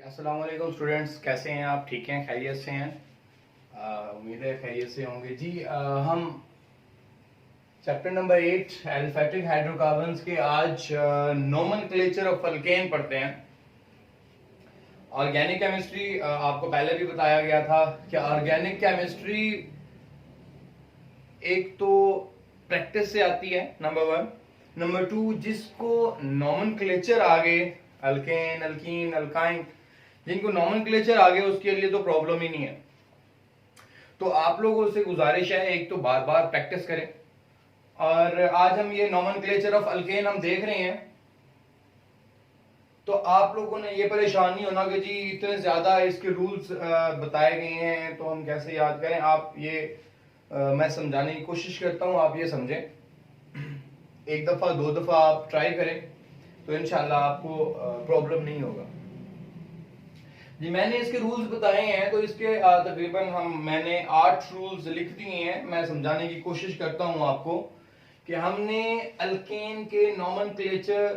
अस्सलाम वालेकुम स्टूडेंट्स, कैसे हैं आप? ठीक हैं, खैरियत से हैं? उम्मीद है खैरियत से होंगे जी। हम चैप्टर नंबर 8 एलिफैटिक हाइड्रोकार्बन्स के आज नोमेनक्लेचर ऑफ अल्केन पढ़ते हैं। ऑर्गेनिक केमिस्ट्री आपको पहले भी बताया गया था कि ऑर्गेनिक केमिस्ट्री एक तो प्रैक्टिस से आती है, नंबर 1। नंबर 2, जिसको नोमेनक्लेचर आ गए, अल्केन, अल्कीन, अल्काइन, जिनको नोमेनक्लेचर आ गए उसके लिए तो प्रॉब्लम ही नहीं है। तो आप लोगों से गुजारिश है, एक तो बार बार प्रैक्टिस करें। और आज हम ये नोमेनक्लेचर ऑफ अल्केन हम देख रहे हैं, तो आप लोगों ने ये परेशान नहीं होना कि जी इतने ज्यादा इसके रूल्स बताए गए हैं तो हम कैसे याद करें। आप ये मैं समझाने की कोशिश करता हूं, आप ये समझें। एक दफा दो दफा आप ट्राई करें तो इंशाल्लाह आपको प्रॉब्लम नहीं होगा जी। मैंने इसके रूल्स बताए हैं, तो इसके तकरीबन मैंने 8 रूल्स लिख दिए हैं। मैं समझाने की कोशिश करता हूं आपको कि हमने अल्केन के नोमेनक्लेचर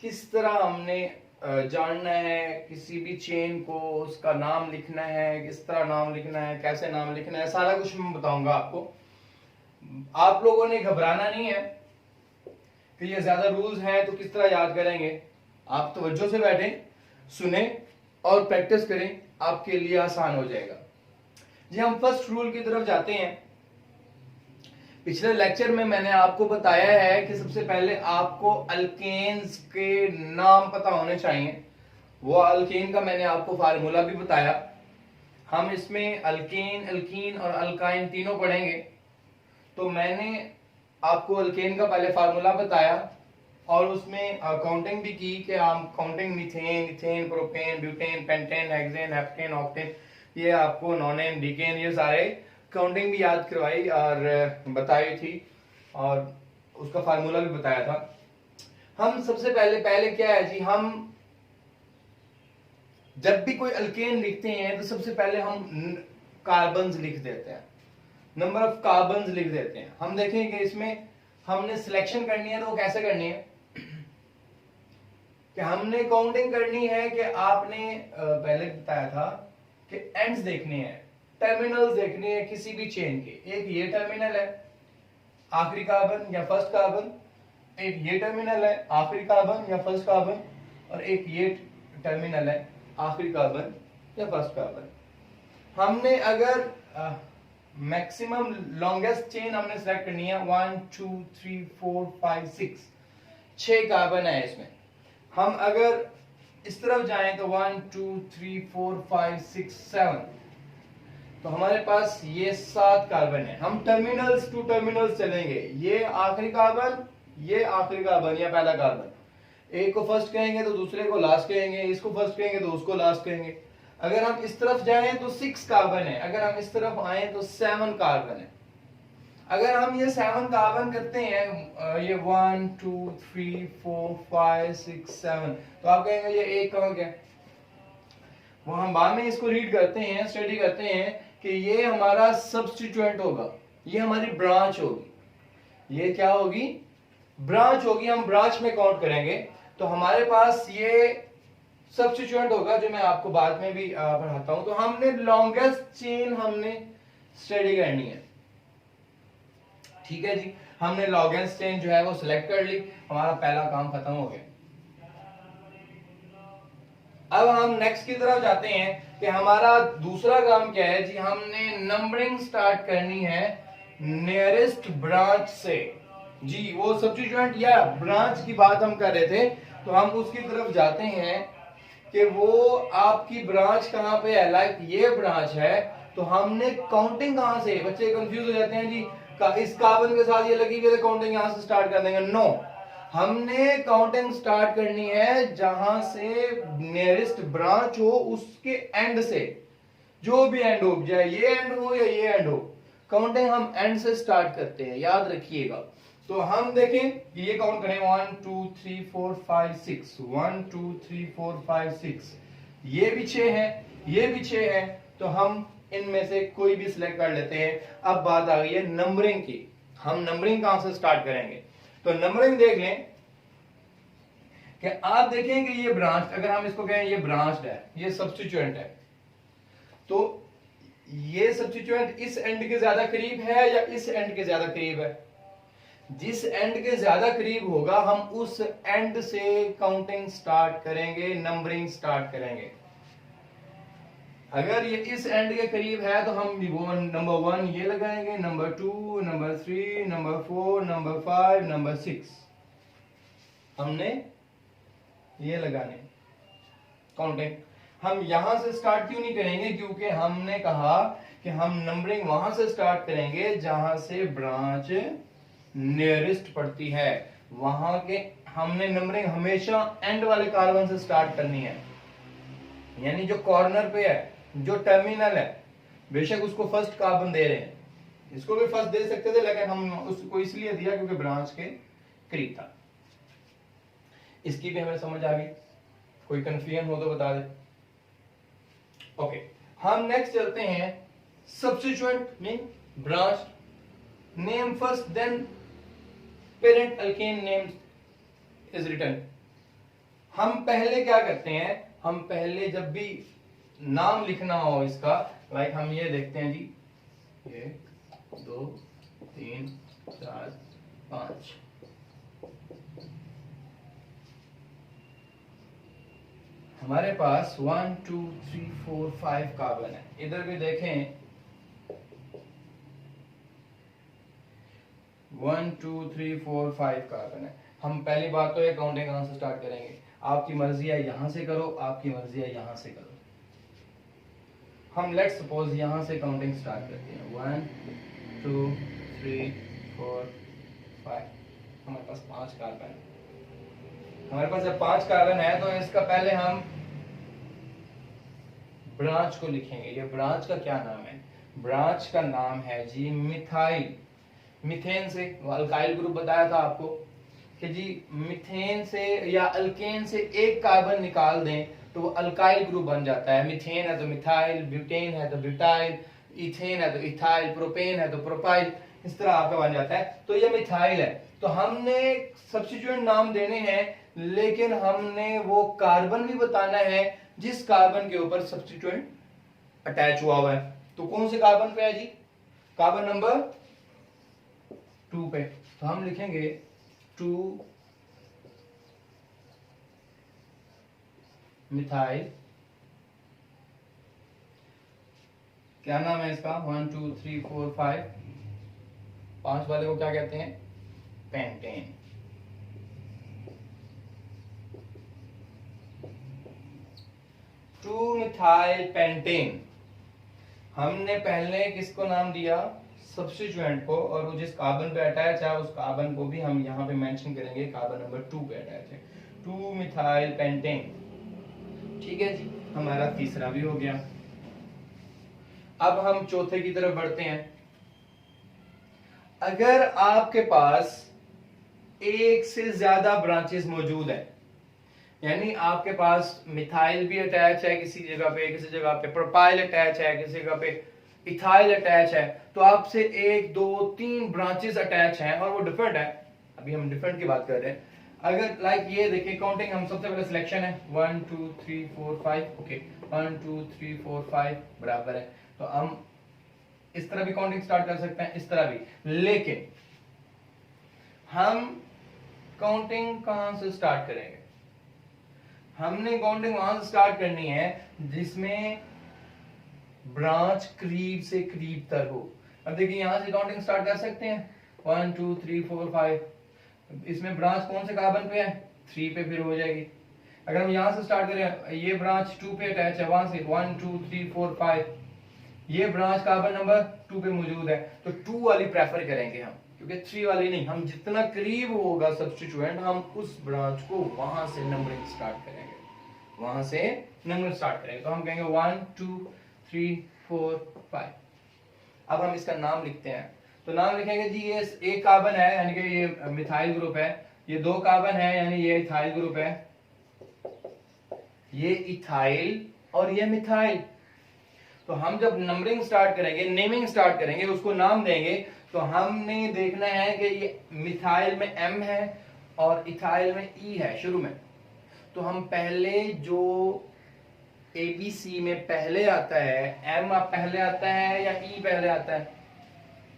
किस तरह हमने जानना है। किसी भी चेन को उसका नाम लिखना है, किस तरह नाम लिखना है, कैसे नाम लिखना है, सारा कुछ मैं बताऊंगा आपको। आप लोगों ने घबराना नहीं है कि ये ज्यादा रूल्स हैं तो किस तरह याद करेंगे। आप तवज्जो से बैठें, सुने और प्रैक्टिस करें, आपके लिए आसान हो जाएगा जी। हम फर्स्ट रूल की तरफ जाते हैं। पिछले लेक्चर में मैंने आपको बताया है कि सबसे पहले आपको अल्केन्स के नाम पता होने चाहिए। वो अल्केन का मैंने आपको फार्मूला भी बताया। हम इसमें अल्केन, अल्कीन और अल्काइन तीनों पढ़ेंगे। तो मैंने आपको अल्केन का पहले फार्मूला बताया और उसमें काउंटिंग भी की कि हम counting methane, ethane, propane, butane, pentane, hexane, heptane, octane, ये आपको नोनेन, डिकेन, ये सारे काउंटिंग भी याद करवाई और बताई थी और उसका फार्मूला भी बताया था। हम सबसे पहले क्या है जी, हम जब भी कोई अल्केन लिखते हैं तो सबसे पहले हम कार्बन्स लिख देते हैं, नंबर ऑफ कार्बन्स लिख देते हैं। हम देखेंगे इसमें हमने सिलेक्शन करनी है तो वो कैसे करनी है कि हमने काउंटिंग करनी है कि आपने पहले बताया था कि एंड्स देखने हैं, टर्मिनल्स देखने हैं किसी भी चेन के। एक ये टर्मिनल है आखिरी कार्बन या फर्स्ट कार्बन, एक ये टर्मिनल है आखिरी कार्बन या फर्स्ट कार्बन, और एक ये टर्मिनल है आखिरी कार्बन या फर्स्ट कार्बन। हमने अगर मैक्सिमम लॉन्गेस्ट चेन हमने सेलेक्ट करनी है, 1 2 3 4 5 6 कार्बन है इसमें। हम अगर इस तरफ जाएं तो 1 2 3 4 5 6 7, तो हमारे पास ये 7 कार्बन है। हम टर्मिनल्स टू टर्मिनल्स चलेंगे, ये आखिरी कार्बन, ये आखिरी कार्बन या पहला कार्बन। एक को फर्स्ट कहेंगे तो दूसरे को लास्ट कहेंगे, इसको फर्स्ट कहेंगे तो उसको लास्ट कहेंगे। अगर हम इस तरफ जाएं तो 6 कार्बन है, अगर हम इस तरफ आए तो 7 कार्बन है। अगर हम ये 7 कार्बन करते हैं, ये 1 2 3 4 5 6 7, तो आप कहेंगे ये एक कहाँ गया। वो हम बाद में इसको रीड करते हैं, स्टडी करते हैं कि ये हमारा सब्स्टिट्यूएंट होगा, ये हमारी ब्रांच होगी। ये क्या होगी? ब्रांच होगी। हम ब्रांच में काउंट करेंगे तो हमारे पास ये सब्स्टिट्यूएंट होगा, जो मैं आपको बाद में भी पढ़ाता हूं। तो हमने लॉन्गेस्ट चेन हमने स्टडी करनी है, ठीक है जी। हमने लॉन्गेस्ट चेन जो है वो सिलेक्ट कर ली, हमारा पहला काम खत्म हो गया। अब हम नेक्स्ट की तरफ जाते हैं कि हमारा दूसरा काम क्या है जी। हमने नंबरिंग स्टार्ट करनी है नियरेस्ट ब्रांच से जी। वो सब्स्टिट्यूएंट या ब्रांच की बात हम कर रहे थे, तो हम उसकी तरफ जाते हैं कि वो आपकी ब्रांच कहां पे है। लाइक ये ब्रांच है, तो हमने काउंटिंग कहां से, बच्चे कंफ्यूज हो जाते हैं जी इस कार्बन के साथ ये लगी हुई है काउंटिंग यहां से स्टार्ट कर देंगे। नो, हमने काउंटिंग स्टार्ट करनी है जहां से नियरेस्ट ब्रांच हो उसके एंड से, जो भी एंड हो, चाहे ये एंड हो या ये एंड हो, काउंटिंग हम एंड से स्टार्ट करते हैं, याद रखिएगा। तो हम देखें कि ये काउंट करें 1 2 3 4 5 6, 1 2 3 4 5 6, ये भी 6 है, ये भी 6 है, तो हम इनमें से कोई भी सिलेक्ट कर लेते हैं। अब बात आ गई है नंबरिंग की। हम नंबरिंग कहां से स्टार्ट करेंगे, तो नंबरिंग देख लें कि आप देखें कि ये ब्रांच, अगर हम इसको कहें ये ब्रांच है, ये सब्स्टिट्यूएंट है, तो ये सब्स्टिट्यूएंट इस एंड के ज्यादा करीब है या इस एंड के ज्यादा करीब है? जिस एंड के ज्यादा करीब होगा हम उस एंड से काउंटिंग स्टार्ट करेंगे, नंबरिंग स्टार्ट करेंगे। अगर ये इस एंड के करीब है तो हम नंबर 1 ये लगाएंगे, number 2, number 3, number 4, number 5, number 6 हमने ये लगाने काउंटिंग। हम यहां से स्टार्ट क्यों नहीं करेंगे? क्योंकि हमने कहा कि हम नंबरिंग वहां से स्टार्ट करेंगे जहां से ब्रांच नियरेस्ट पड़ती है, वहां के हमने नंबरिंग हमेशा एंड वाले कार्बन से स्टार्ट करनी है। यानी जो कॉर्नर पे है, जो टर्मिनल है, बेशक उसको फर्स्ट कार्बन दे रहे हैं, इसको भी फर्स्ट दे सकते थे, लेकिन हम उसको इसलिए दिया क्योंकि ब्रांच के करीब था। इसकी भी हमें समझ आ गई? कोई कंफ्यूजन हो तो बता दे। ओके, हम नेक्स्ट चलते हैं substituent mean branch name first then parent alkane name is written. हम पहले क्या करते हैं, हम पहले जब भी नाम लिखना हो इसका, लाइक हम ये देखते हैं जी, 1 2 3 4 5, हमारे पास 1 2 3 4 5 कार्बन है। इधर भी देखें 1 2 3 4 5 कार्बन है। हम पहली बात तो ये काउंटिंग कहां से स्टार्ट करेंगे? आपकी मर्जी है यहां से करो, आपकी मर्जी है यहां से करो। हम लेट्स सपोज यहां से काउंटिंग स्टार्ट करते हैं, 1 2 3 4 5। हमारे पास 5 कार्बन है। हमारे पास जब 5 कार्बन है तो इसका पहले हम ब्रांच को लिखेंगे। ये ब्रांच का क्या नाम है? ब्रांच का नाम है जी मिथाइल। मिथेन से, अल्काइल ग्रुप बताया था आपको कि जी मिथेन से या अल्केन से एक कार्बन निकाल दें तो वो अल्काइल ग्रुप बन जाता है। मिथेन है तो मिथाइल, ब्यूटेन है तो ब्यूटाइल, इथेन है तो इथाइल, प्रोपेन है तो प्रोपाइल, इस तरह आपका बन जाता है। तो ये मिथाइल है। तो हमने सब्स्टिट्यूएंट नाम देने हैं, लेकिन हमने वो कार्बन भी बताना है जिस कार्बन के ऊपर सब्स्टिट्यूएंट अटैच हुआ है। तो कौन से कार्बन पे है जी? कार्बन नंबर 2 पे। तो हम लिखेंगे 2 मिथाइल, क्या नाम है इसका? 1 2 3 4 5, 5 वाले को क्या कहते हैं? पेंटेन। Two methyl pentane. हमने पहले किसको नाम दिया? सब्स्टिट्यूएंट को, और वो जिस कार्बन पे अटैच है उस कार्बन को भी हम यहाँ पे मेंशन करेंगे, कार्बन नंबर 2 पे अटैच है, 2 मिथाइल पेंटेन। ठीक है जी, हमारा तीसरा भी हो गया। अब हम चौथे की तरफ बढ़ते हैं। अगर आपके पास एक से ज्यादा ब्रांचेस मौजूद है, यानी आपके पास मिथाइल भी अटैच है किसी जगह पे, किसी जगह पे प्रोपाइल अटैच है, किसी जगह पे इथाइल अटैच है, तो आपसे 1 2 3 ब्रांचेस अटैच हैं और वो डिफरेंट है। अभी हम डिफरेंट की बात कर रहे हैं। अगर लाइक ये देखिए काउंटिंग, हम सबसे पहले सिलेक्शन है 1 2 3 4 5। ओके, 1 2 3 4 5 बराबर है, तो हम इस तरह भी काउंटिंग स्टार्ट कर सकते हैं, इस तरह भी। लेकिन हम काउंटिंग कहां से स्टार्ट करेंगे? हमने काउंटिंग वहां से स्टार्ट करनी है जिसमें ब्रांच करीब से करीब तक हो। अब देखिए यहां से काउंटिंग स्टार्ट कर सकते हैं 1 2 3 4 5। इसमें ब्रांच कौन से कार्बन पे है? 3 पे फिर हो जाएगी। अगर हम यहां से स्टार्ट करें, ये ब्रांच 2 पे अटैच है, वहां से 1 2 3 4 5, ये ब्रांच कार्बन नंबर 2 पे मौजूद है, तो 2 वाली प्रेफर करेंगे हम, क्योंकि 3 वाली नहीं। हम जितना करीब होगा सब्स्टिट्यूएंट, हम उस ब्रांच को वहां से नंबरिंग स्टार्ट करेंगे, वहां से नंबर स्टार्ट करेंगे। तो हम कहेंगे 1 2 3 4 5। अब हम इसका नाम लिखते हैं, तो नाम लिखेंगे जी ये एक कार्बन है, यानी कि ये मिथाइल ग्रुप है, ये 2 कार्बन है, यानी ये इथाइल ग्रुप है, ये इथाइल और ये मिथाइल। तो हम जब नंबरिंग स्टार्ट करेंगे, नेमिंग स्टार्ट करेंगे, उसको नाम देंगे, तो हमने देखना है कि ये मिथाइल में M है और इथाइल में E है शुरू में। तो हम पहले जो ABC में पहले आता है, M पहले आता है या E पहले आता है?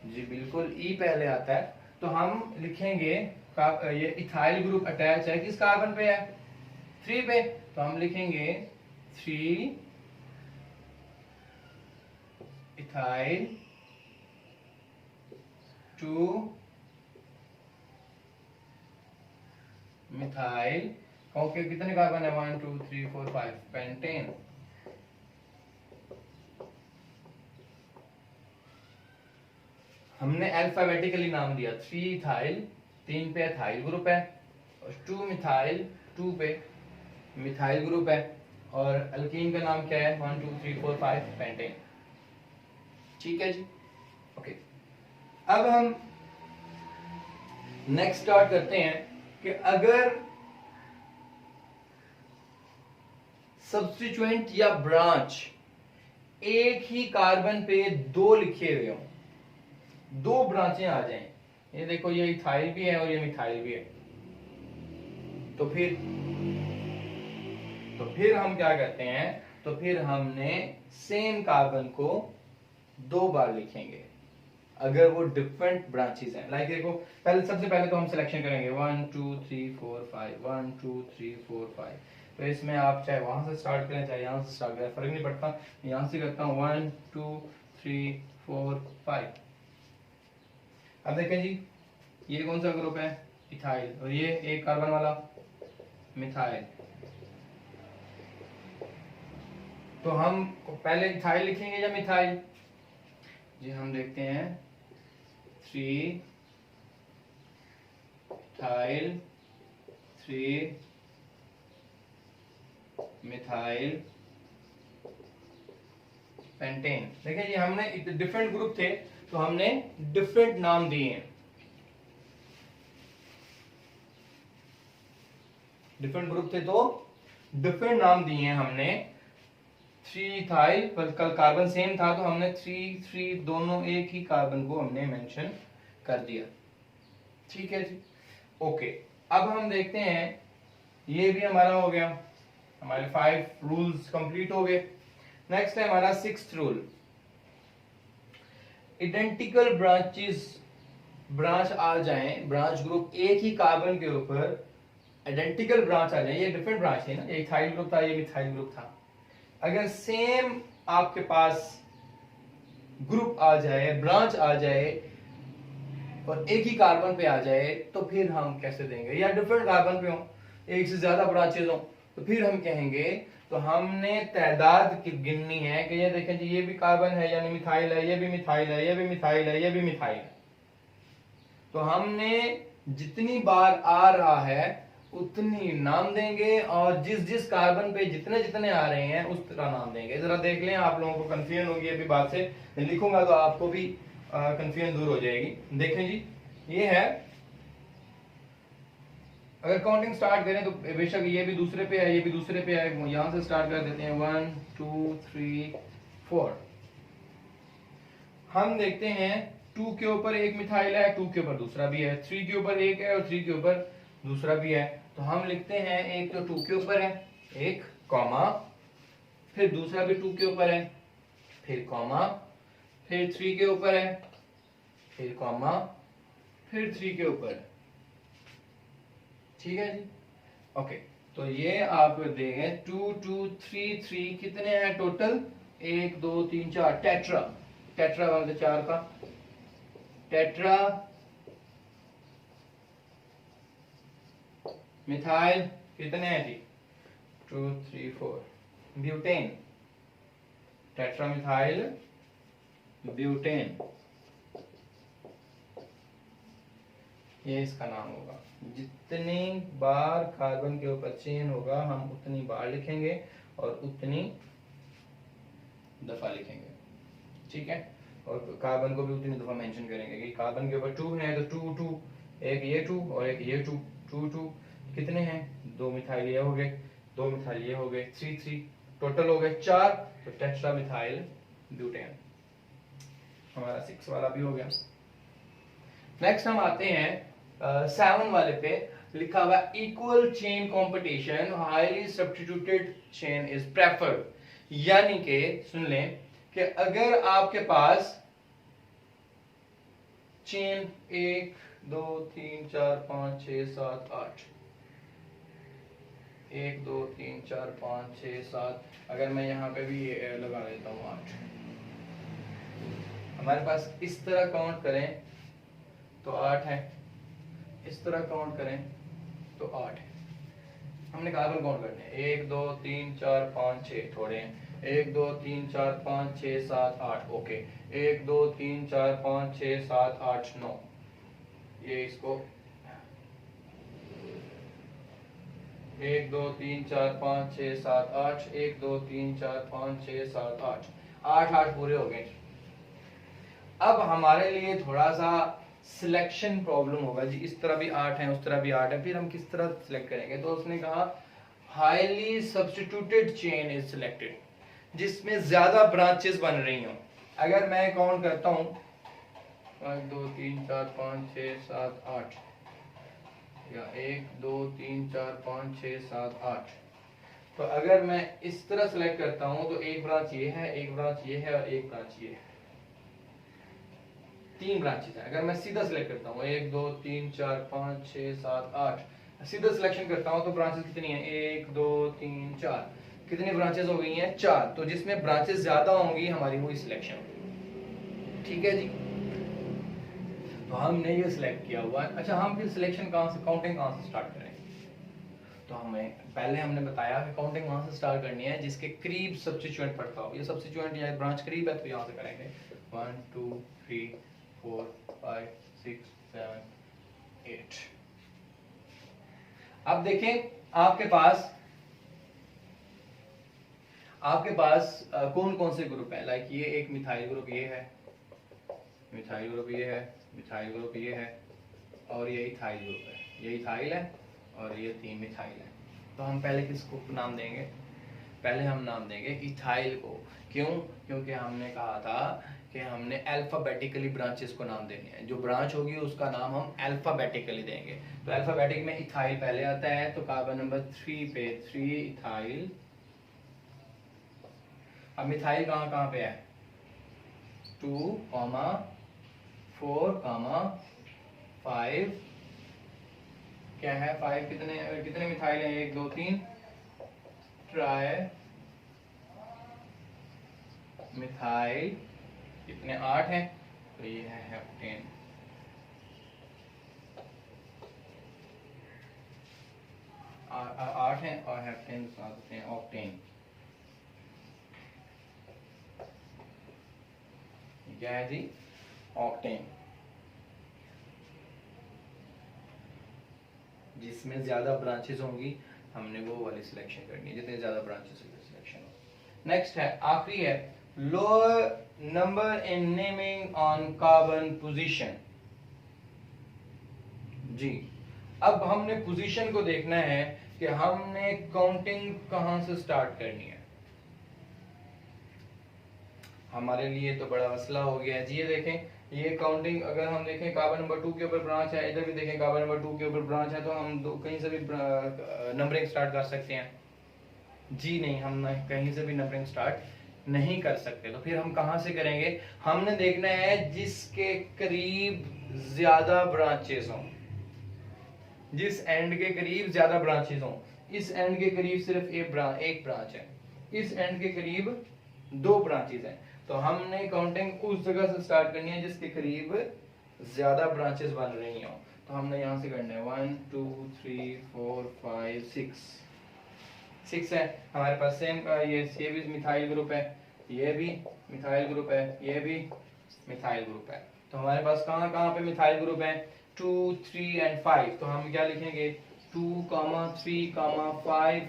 जी बिल्कुल E पहले आता है। तो हम लिखेंगे ये इथाइल ग्रुप अटैच है किस कार्बन पे है? 3 पे। तो हम लिखेंगे 3 इथाइल 2 मिथाइल। ओके, कितने कार्बन है? 1 2 3 4 5 पेंटेन। हमने अल्फाबेटिकली नाम दिया। 3 इथाइल, 3 पे इथाइल ग्रुप है, और 2 मिथाइल, 2 पे मिथाइल ग्रुप है, और अल्कीन का नाम क्या है? 1 2 3 4 5 पेंटेन। ठीक है जी, ओके। अब हम नेक्स्ट स्टार्ट करते हैं कि अगर सब्स्टिट्यूएंट या ब्रांच एक ही कार्बन पे दो लिखे हुए हों, दो ब्रांचें आ जाएं, ये देखो ये इथाइल भी है और ये मिथाइल भी है, तो फिर हम क्या करते हैं? तो फिर हमने सेम कार्बन को दो बार लिखेंगे अगर वो डिफरेंट ब्रांचेस हैं। लाइक देखो, सबसे पहले तो हम सिलेक्शन करेंगे 1 2 3 4 5 1 2 3 4 5। तो इसमें आप चाहे वहां से स्टार्ट करें चाहे यहाँ से स्टार्ट करें, फर्क नहीं पड़ता। यहाँ से करता हूँ 1 2 3 4 5। अब देखें जी, ये कौन सा ग्रुप है? इथाइल, और ये एक कार्बन वाला मिथाइल। तो हम पहले इथाइल लिखेंगे या मिथाइल? जी हम देखते हैं 3 इथाइल 3 मिथाइल पेंटेन। देखिए ये हमने डिफरेंट ग्रुप थे तो हमने डिफरेंट नाम दिए हैं। डिफरेंट ग्रुप थे तो डिफरेंट नाम दिए हैं हमने। 3 इथाइल पर कल कार्बन सेम था तो हमने 3 3 दोनों एक ही कार्बन को हमने मेंशन कर दिया। ठीक है जी, ओके। अब हम देखते हैं, ये भी हमारा हो गया, हमारे 5 रूल्स कंप्लीट हो गए। नेक्स्ट है हमारा 6th rule. Identical branches, branch आ जाए, ब्रांच ग्रुप एक ही कार्बन के ऊपर आइडेंटिकल ब्रांच आ जाए, ये डिफरेंट ब्रांच है ना, ये इथाइल ग्रुप था, ये मिथाइल ग्रुप था। अगर सेम आपके पास ग्रुप आ जाए, ब्रांच आ जाए और एक ही कार्बन पे आ जाए तो फिर हम कैसे देंगे? या डिफरेंट कार्बन पे हो, एक से ज्यादा ब्रांचेस हो, तो फिर हम कहेंगे, तो हमने तादाद की गिननी है कि ये देखें जी, ये भी कार्बन है यानी मिथाइल है, ये भी मिथाइल है, ये भी मिथाइल है, ये भी मिथाइल है। तो हमने जितनी बार आ रहा है उतनी नाम देंगे, और जिस जिस कार्बन पे जितने जितने आ रहे हैं उस तरह नाम देंगे। जरा देख लें, आप लोगों को कंफ्यूजन होगी अभी बात से, मैं लिखूंगा तो आपको भी कंफ्यूजन दूर हो जाएगी। देखें जी, ये है, अगर काउंटिंग स्टार्ट करें तो बेशक ये भी दूसरे पे है, ये भी दूसरे पे है, यहां से स्टार्ट कर देते हैं 1 2 3 4। हम देखते हैं 2 के ऊपर एक मिथाइल है, 2 के ऊपर दूसरा भी है, 3 के ऊपर एक है और 3 के ऊपर दूसरा भी है। तो हम लिखते हैं, एक तो 2 के ऊपर है, एक कॉमा, फिर दूसरा भी 2 के ऊपर है, फिर कॉमा, फिर 3 के ऊपर है, फिर कॉमा, फिर 3 के ऊपर है। ठीक है जी, ओके। तो ये आप देंगे 2 2 3 3, कितने हैं टोटल? 1 2 3 4, टेट्रा। टेट्रा वाले 4 का टेट्रा मिथाइल कितने हैं जी? 2 3 4। ब्यूटेन, टेट्रा मिथाइल ब्यूटेन, ये इसका नाम होगा। जितनी बार कार्बन के ऊपर चेन होगा हम उतनी बार लिखेंगे और उतनी दफा लिखेंगे। ठीक है, और कार्बन को भी उतनी दफा मेंशन करेंगे कि कार्बन के ऊपर 2 है तो 2 2, एक ये 2 और एक ये 2 2 2, कितने हैं? 2 मिथाइल ये हो गए, 2 मिथाइल ये हो गए, 3 3, टोटल हो गए 4। तो टेट्रा मिथाइल ब्यूटेन हमारा 6 वाला भी हो गया। नेक्स्ट हम आते हैं 7 वाले पे। लिखा हुआ equal chain competition highly substituted chain is preferred, यानी कि सुन लें कि अगर आपके पास चेन 1 2 3 4 5 6 7 8, 1 2 3 4 5 6 7, अगर मैं यहाँ पे भी लगा देता हूँ 8, हमारे पास इस तरह काउंट करें तो 8 है, इस तरह काउंट करें तो 8 है। हमने कार्बन काउंट करने हैं 1 2 3 4 5 6 थोड़े हैं, 1 2 3 4 5 6 7 8, ओके 1 2 3 4 5 6 7 8 9, ये इसको 1 2 3 4 5 6 7 8, 1 2 3 4 5 6 7 8, 8 पूरे हो गए। अब हमारे लिए थोड़ा सा सिलेक्शन प्रॉब्लम होगा जी, इस तरह भी 8 है, उस तरह भी 8 है, फिर हम किस तरह सिलेक्ट करेंगे? तो उसने कहा highly substituted chain is selected, जिसमें ज्यादा ब्रांचेस बन रही हो। अगर मैं काउंट करता हूं 1 2 3 4 5 6 7 8, या 1 2 3 4 5 6 7 8, तो अगर मैं इस तरह सिलेक्ट करता हूं तो एक ब्रांच ये है, एक ब्रांच ये है और एक ब्रांच ये है, 3 ब्रांचेस हैं। अगर मैं सीधा सिलेक्ट करता हूँ 1 2 3 4 5 6 7 8, सीधा सिलेक्शन करता हूँ तो ब्रांचेस कितनी हैं? 1 2 3 4, कितनी ब्रांचेस हो गई हैं? 4। तो जिसमें ब्रांचेस ज्यादा होंगी हमारी वही सिलेक्शन होगी, ठीक है जी। तो हमने ये सिलेक्ट किया हुआ है। अच्छा, हम फिर सिलेक्शन कहाँ से, काउंटिंग कहाँ से स्टार्ट करें? तो हमें पहले हमने बताया कि काउंटिंग वहां से स्टार्ट करनी है जिसके करीब सब्स्टिट्यूएंट पड़ता हो। ये सब्स्टिट्यूएंट या ब्रांच करीब है तो यहाँ से करेंगे 1 2 3 4 5 6 7 8। अब देखें आपके पास कौन कौन से ग्रुप है। लाइक ये एक मिथाइल ग्रुप ये है, मिथाइल ग्रुप ये है, मिथाइल ग्रुप ये है और ये इथाइल ग्रुप है। ये इथाइल है और ये 3 मिथाइल है। तो हम पहले किसको नाम देंगे? पहले हम नाम देंगे इथाइल को। क्यों? क्योंकि हमने कहा था कि हमने अल्फाबेटिकली ब्रांचेस को नाम देने हैं। जो ब्रांच होगी उसका नाम हम अल्फाबेटिकली देंगे। तो अल्फाबेटिक में इथाइल पहले आता है, तो कार्बन नंबर 3 पे 3 इथाइल। अब मिथाइल कहाँ कहाँ पे है? 2, 4, 5। क्या है 5? कितने मिथाइल हैं? 1 2 3 ट्राई मिथाइल, कितने? 8 हैं। तो ये है हेप्टेन। आठ हैं और हेप्टेन साथ हैं ऑक्टेन। क्या है जी? ऑक्टेन। जिसमें ज्यादा ब्रांचेस होंगी हमने वो वाली सिलेक्शन करनी है, जितने ज्यादा ब्रांचेस होंगे सिलेक्शन हो। नेक्स्ट है, आखिरी है, lower number in naming on carbon position. जी, अब हमने पोजीशन को देखना है कि हमने काउंटिंग कहां से स्टार्ट करनी है। हमारे लिए तो बड़ा मसला हो गया है जी। ये देखें, ये काउंटिंग अगर हम देखें कार्बन नंबर 2 के ऊपर ब्रांच है, इधर भी देखें कार्बन नंबर 2 के ऊपर ब्रांच है, तो हम कहीं से भी नंबरिंग स्टार्ट कर सकते हैं? जी नहीं, हम कहीं से भी नंबरिंग स्टार्ट नहीं कर सकते। तो फिर हम कहां से करेंगे? हमने देखना है जिसके करीब ज्यादा ब्रांचेस हों, जिस एंड के करीब ज्यादा ब्रांचेस हों। इस एंड के करीब सिर्फ एक ब्रांच है, इस एंड के करीब 2 ब्रांचेस हैं। तो हमने काउंटिंग उस जगह से स्टार्ट करनी है जिसके करीब ज्यादा ब्रांचेस बन रही हो। तो हमने यहां से करना है 1 2 3 4 5 6 है हमारे पास। सेम ये भी मिथाइल ग्रुप है, ये भी मिथाइल ग्रुप है, ये भी मिथाइल ग्रुप है। तो हमारे पास कहां कहां पे मिथाइल ग्रुप है? 2 3 एंड 5। तो हम क्या लिखेंगे? 2, 3, 5।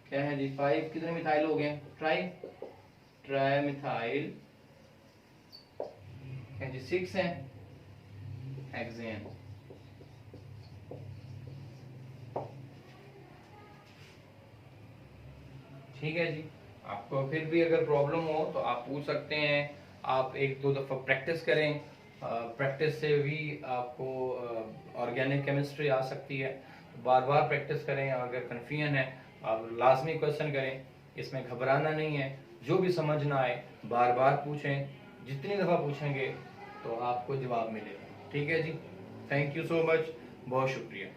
क्या है जी? 5। कितने मिथाइल हो गए? ट्राई मिथाइल है जी। 6 है हेक्सेन। ठीक है जी। आपको फिर भी अगर प्रॉब्लम हो तो आप पूछ सकते हैं, आप 1-2 दफा प्रैक्टिस करें प्रैक्टिस से भी आपको ऑर्गेनिक केमिस्ट्री आ सकती है। बार बार प्रैक्टिस करें, अगर कन्फ्यूजन है आप लाजमी क्वेश्चन करें, इसमें घबराना नहीं है। जो भी समझ ना आए बार बार पूछें, जितनी दफ़ा पूछेंगे तो आपको जवाब मिलेगा। ठीक है जी, थैंक यू सो मच, बहुत शुक्रिया।